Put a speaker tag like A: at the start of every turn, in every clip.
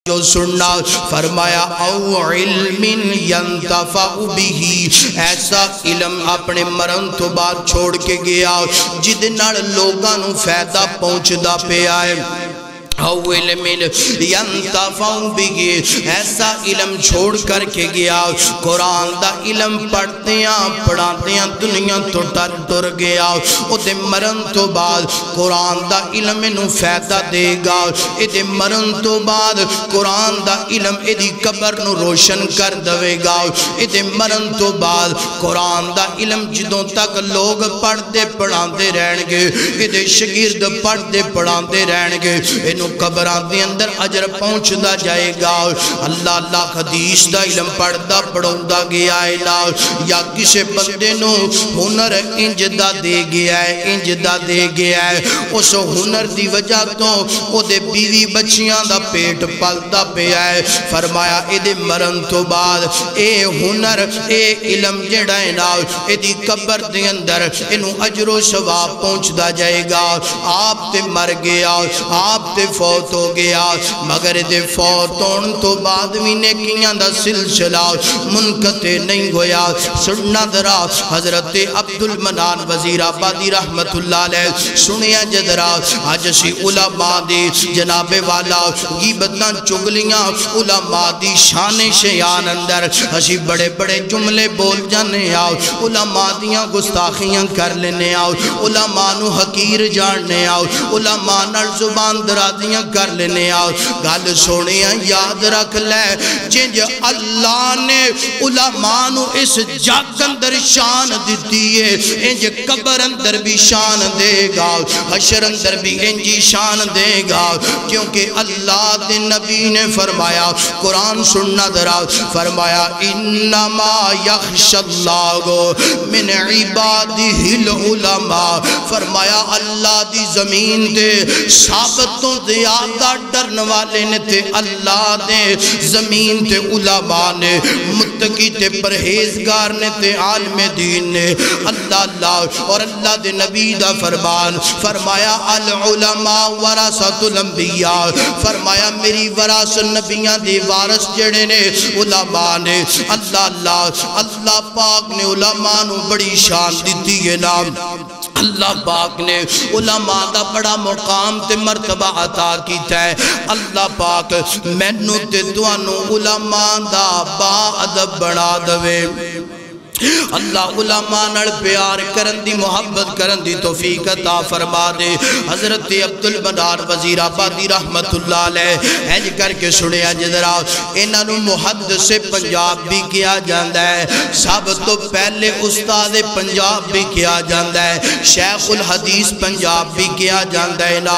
A: جو سننا فرمایا او علم ینتفع بہی، ایسا علم اپنے مرن تو بعد چھوڑ کے گیا جدے نال لوگاں نو فائدہ پہنچدا پیا ہے۔ او علم ینتفع بہی، ایسا علم چھوڑ کر کے گیا قرآن دا علم پڑھاندیاں دنیا تو ٹر گیا۔ او دے مرن تو بعد قرآن دا علم انہوں فائدہ دے گا، اے دے مرن تو بعد قرآن دا علم اے دی قبر نو روشن کر دوے گا، اے دے مرن تو بعد قرآن دا علم جدوں تک لوگ پڑھتے پڑھاندے رہن گے، اے دے شگرد پڑھتے پڑھاندے رہن گے، انہوں قبران دے اندر اجر پہنچ دا جائے گا۔ اللہ حدیث دا علم پڑھدا پڑھوندا گیا ہے نا، یا کسے بندے نو ہنر انج دا دے گیا ہے، اس ہنر دی وجہ تو او دے بیوی بچیاں دا پیٹ پلدا پیا ہے۔ فرمایا اے دے مرن تو بعد اے ہنر اے علم جڑا ہے نا، اے دی قبر دے اندر انہوں اجر و ثواب پہنچ دا جائے گا۔ آپ تے مر گیا، آپ تے فوت ہو گیا، مگر دے فوت ہون تو بعد بھی نیکیاں دا سلسلہ منقطع نہیں ہویا۔ سننا درا حضرت عبدالمنان وزیر آبادی رحمت اللہ علیہ سنیا جدرا آج اسی علماء دی جناب والا غیبتاں چگلیاں علماء دی شان شیان اندر اسی بڑے بڑے جملے بول جانے آؤ، علماء دیاں گستاخیاں کر لینے آؤ، علماء نو حقیر جاننے آؤ، علماء نال زبان درازیاں کر لینے آؤ۔ گل سونیاں یاد رکھ لے جنج اللہ نے علماء نو اس جگ اندر شان دیتی ہے، انج قبر اندر بھی شان دے گا، حشر اندر بھی انجی شان دے گا، کیونکہ اللہ دے نبی نے فرمایا قرآن سننا درا فرمایا انما یخش اللہ من عبادہ العلماء، فرمایا اللہ دی زمین دے ثابتوں زیادہ ڈرن والے نے تے اللہ دے زمین تے علماء نے، متقی تے پرہیزگار نے تے عالم دین نے۔ اللہ اور اللہ دے نبی دا فرمان فرمایا العلماء ورثۃ الانبیاء، فرمایا میری وراثت نبیاں دے وارث جڑے نے علماء نے۔ اللہ پاک نے علماء نو بڑی شان دیتی ہے نام، اللہ پاک نے علماء دا بڑا مقام تے مرتبہ عطا کیتا ہے۔ اللہ پاک مینوں تے تانوں علماء دا با ادب بنا دوے۔ اللہ علماء نال پیار کرن دی محبت کرن دی توفیق عطا فرما دے۔ حضرت عبدالمنان وزیر آبادی رحمت اللہ علیہ اینج کر کے سنیا جدرا انہاں نو محدث پنجاب بھی کیا جاندا ہے، سب تو پہلے استاد پنجاب بھی کیا جاندا ہے، شیخ الحدیث پنجاب بھی کیا جاندا ہے نا۔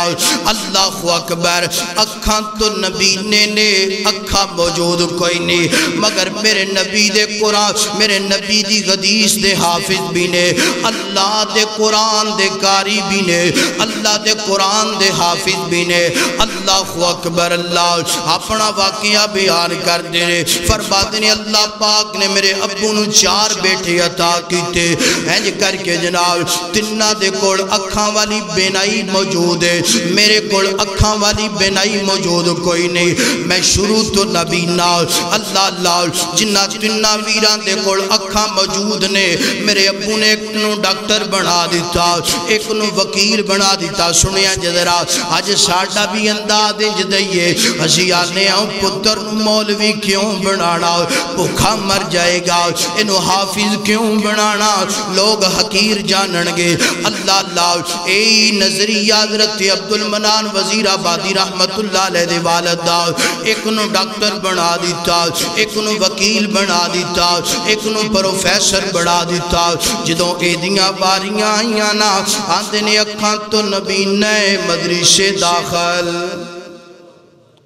A: اللہ اکبر، اکھاں تو نبی نے اکھاں موجود کوئی نہیں، مگر میرے نبی دے قرآن، میرے نبی دی حدیث دے حافظ بھی نے، اللہ دے قرآن دے قاری بھی نے، اللہ دے قرآن دے حافظ بھی نے۔ اللہ اکبر، اللہ اپنا واقعہ بیان کر دے رہے، فرماتے نے اللہ پاک نے میرے ابو نو 4 بیٹے عطا کیتے، اینج کر کے جناب تنہ دے کول اکھاں والی بینائی موجود ہے، میرے کول اکھاں والی بینائی موجود کوئی نہیں۔ میں شروع تو نبی نال اللہ جنہ تنہ ویران دے کول اکھاں موجود نے، میرے ابو نے ایک نو ڈاکٹر بنا دیتا، ایک نو وکیل بنا دیتا۔ سنیا جدرا آج ساڑھا بھی انداز انج دئیے، ہسی آنے آؤں پتر مولوی کیوں بنانا، بھوکھا مر جائے گا، انو حافظ کیوں بنانا، لوگ حقیر جاننگے۔ اللہ اے نظریہ حضرت عبدالمنان وزیر آبادی رحمت اللہ علیہ دے والدہ، ایک نو ڈاکٹر بنا دیتا، ایک نو وکیل بنا دیتا، ایک نو پروفیسر بڑھا دیتا۔ جدوں ایدیاں باریاں آئیاں نا آندے نے اکھاں تو نبی نئے مدرسے داخل،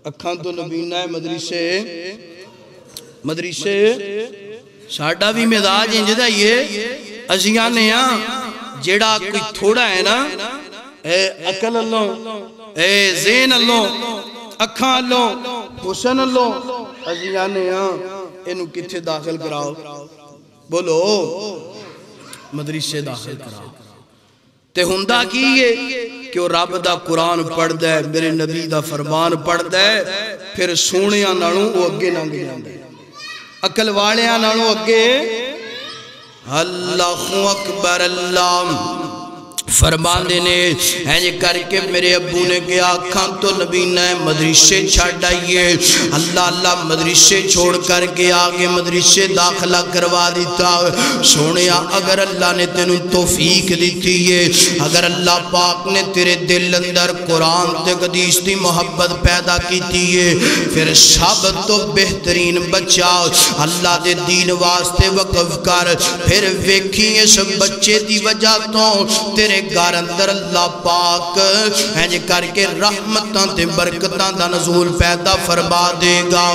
A: اکھاں تو نبی نئے مدرسے ساڑھا بھی مزاج انج دا یہ ازیاں نے جیڑا کوئی تھوڑا ہے نا، اے عقل اللہ، اے ذہن اللہ، اکھاں اللہ، حسن اللہ، ازیاں نے انہوں کتھے داخل کراؤ، بولو مدرسے داخل کراؤ۔ تے ہندہ کی یہ کہ وہ رب دا قرآن پڑھ دے، میرے نبی دا فرمان پڑھ دے، پھر سونیاں نالوں وہ اگے ننگ جاندے عقل والیاں نالوں اگے اللہ اکبر اللہ فرماندے نے اینج کر کے میرے ابو نے کہا آنکھاں تو نبی نے مدرسے چھڑ آئیے اللہ اللہ مدرسے چھوڑ کر کے آگے مدرسے داخلہ کروا دیتا سونیا اگر اللہ نے تینوں توفیق دیتی ہے اگر اللہ پاک نے تیرے دل اندر قرآن تے حدیث دی محبت پیدا کیتی ہے پھر سب تو بہترین بچہ اللہ دے دین واسطے وقف کر پھر ویکھی اس بچے دی وجہ تو تیرے گھر اندر اللہ پاک اینج کر کے رحمتاں تے برکتاں دا نزول پیدا فرما دے گا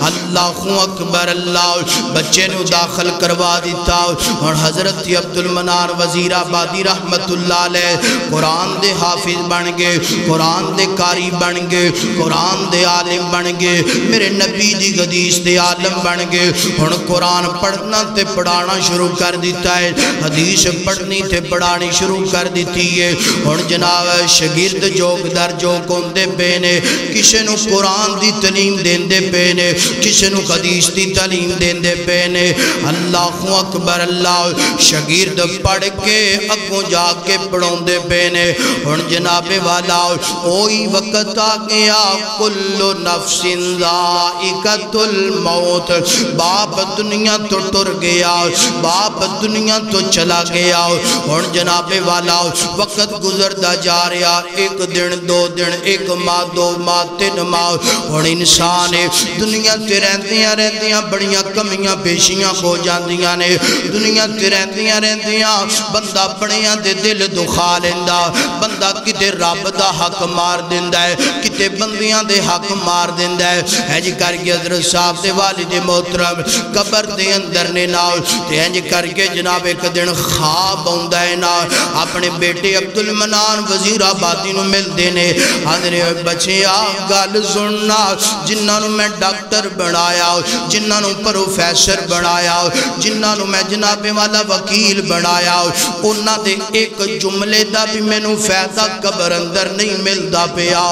A: اللہ اکبر اللہ بچے نو داخل کروا دیتا اور حضرت عبد المنان وزیر آبادی رحمت اللہ علیہ قرآن دے حافظ بن گئے قرآن دے قاری بن گئے قرآن دے عالم بن گئے میرے نبی دی حدیث دے عالم بن گئے اور قرآن پڑھنا تے پڑھانا شروع کر دیتا ہے حدیث پڑھنی تے پڑھانی شروع کر دیتی ہے اور جناب شگرد جوگ در جوگ ہوندے پینے کسے نو قرآن دی تعلیم دیندے پینے کسے نو حدیث دی تعلیم دیندے پینے اللہ اکبر اللہ شگرد پڑھ کے اگوں جا کے پڑھوں دے پینے اور جناب والا اوہی وقت آ گیا کل نفس ذائقۃ الموت باپ دنیا تو ٹر گیا باپ دنیا تو چلا گیا اور جناب والا وقت گزردہ جا رہا ایک دن دو دن ایک ماہ دو ماہ تین ماہ اور انسان دنیا تے رہندیاں بڑیاں کمیاں پیشیاں ہو جاندیاں نے دنیا تے رہندیاں بندہ بڑیاں دے دل دکھا لیندا بندہ کتے رب دا حق مار دیندا ہے کتے بندیاں دے حق مار دیندا ہے اینج کر کے حضرت صاحب دے والد محترم قبر دے اندر نے نال تے اینج کر کے جناب ایک دن خواب ہوندا ہے نا اپنے بیٹے عبد المنان وزیر آبادی نو مل دینے حضرت بچیا گل سننا جنہاں نو میں ڈاکٹر بنایا جنہاں نو پروفیسر بنایا جنہاں نو میں جناب والا وکیل بنایا انہاں دے ایک جملے دا بھی میں نو فیضہ قبر اندر نہیں ملدا پیا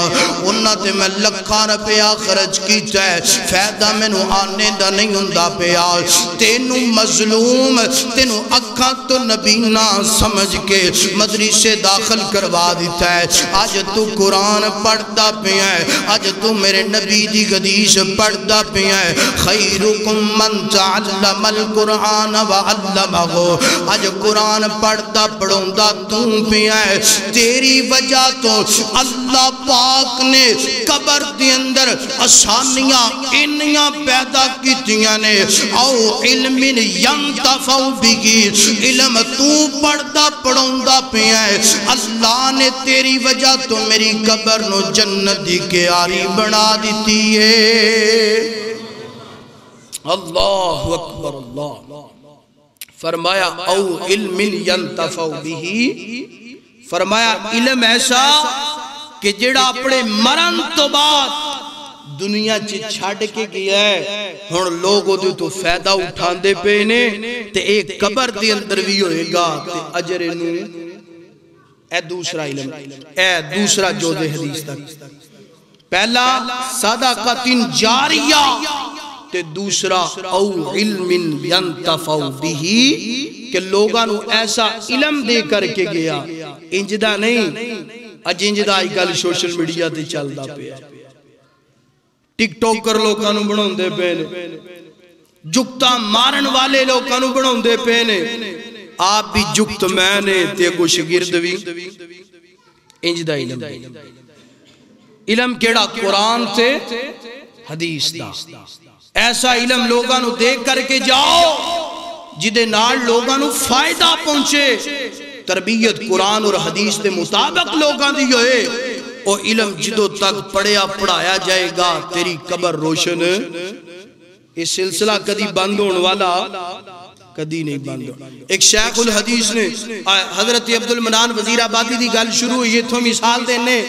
A: انہاں تے میں لکھاں روپیہ خرچ کیتا ہے فیضہ میں نو آنے دا نہیں ہوندا پیا تینو مظلوم تینو اکھاں تو نبی نہ سمجھ کے مدرسے داخل کروا دیتا ہے آج تو قرآن پڑھتا پیا ہے آج تو میرے نبی دی حدیث پڑھتا پیا ہے خیرکم من تعلم القرآن وعلمہ آج قرآن پڑھتا پڑھوندا تو پیا ہے تیری وجہ تو اللہ پاک نے قبر دی اندر آسانیاں انیاں پیدا کیتیاں نے او علم ینتفع بہی علم تو پڑھتا پڑھوندا پیا ہے اللہ نے تیری وجہ تو میری قبر نو جنت دی کیاری بنا دیتی ہے اللہ اکبر اللہ فرمایا او علم ینتفع بہی فرمایا علم ایسا کہ جڑا اپنے مرن تو بعد دنیا چھڑ کے گیا ہے ہن لوگ دے تو فائدہ اٹھان دے پینے تے ایک قبر دے اندر بھی ہوئے گا تے اجر نو اے دوسرا علم اے دوسرا جو دے حدیث تک پہلا صدقۃ جاریہ تے دوسرا او علم ینتفع بہی کہ لوگاں نو ایسا علم دے کر کے گیا انجدہ نہیں اج انجدہ آئی گل سوشل میڈیا تے چلدا پیا ٹک ٹاکر لوگاں نو بناون دے پینے جکتا مارن والے لوگاں نو بناون دے پینے آپ بھی جکت میں نے تے کو شگرد بھی انجدہ علم علم کیڑا قرآن تے حدیث دا ایسا علم لوگاں نو دیکھ کر کے جاؤ جدے نال لوگاں نو فائدہ پہنچے تربیت قرآن اور حدیث دے مطابق لوگاں دی ہوئے او علم جدو تک پڑھیا پڑھایا جائے گا تیری قبر روشن اس سلسلہ کدی بند ہونے والا کدی نہیں بند ہونے ایک شیخ الحدیث نے حضرت عبد المنان وزیر آبادی دی گل شروع ہوئی یہ تو مثال دینے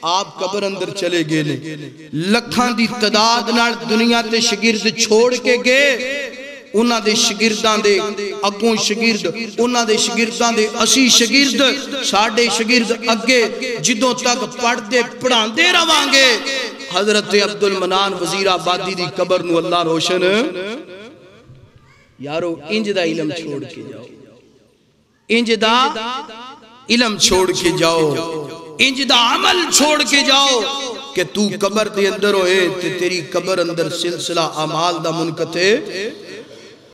A: آپ قبر اندر چلے گئے لکھاں دی تعداد نال دنیا تے شگرد چھوڑ کے گئے انہاں دے شگرداں دے اگوں شگرد انہاں دے شگرداں دے 80 شگرد ساڑھے شگرد اگے جدوں تک پڑھ دے پڑھان دے روانگے حضرت عبد المنان وزیر آبادی دی قبر نو اللہ روشن یارو انج دا علم چھوڑ کے جاؤ انج دا علم چھوڑ کے جاؤ انج دا عمل چھوڑ کے جاؤ کہ تو قبر دے اندر ہوئے تے تیری قبر اندر سلسلہ اعمال دا منقطع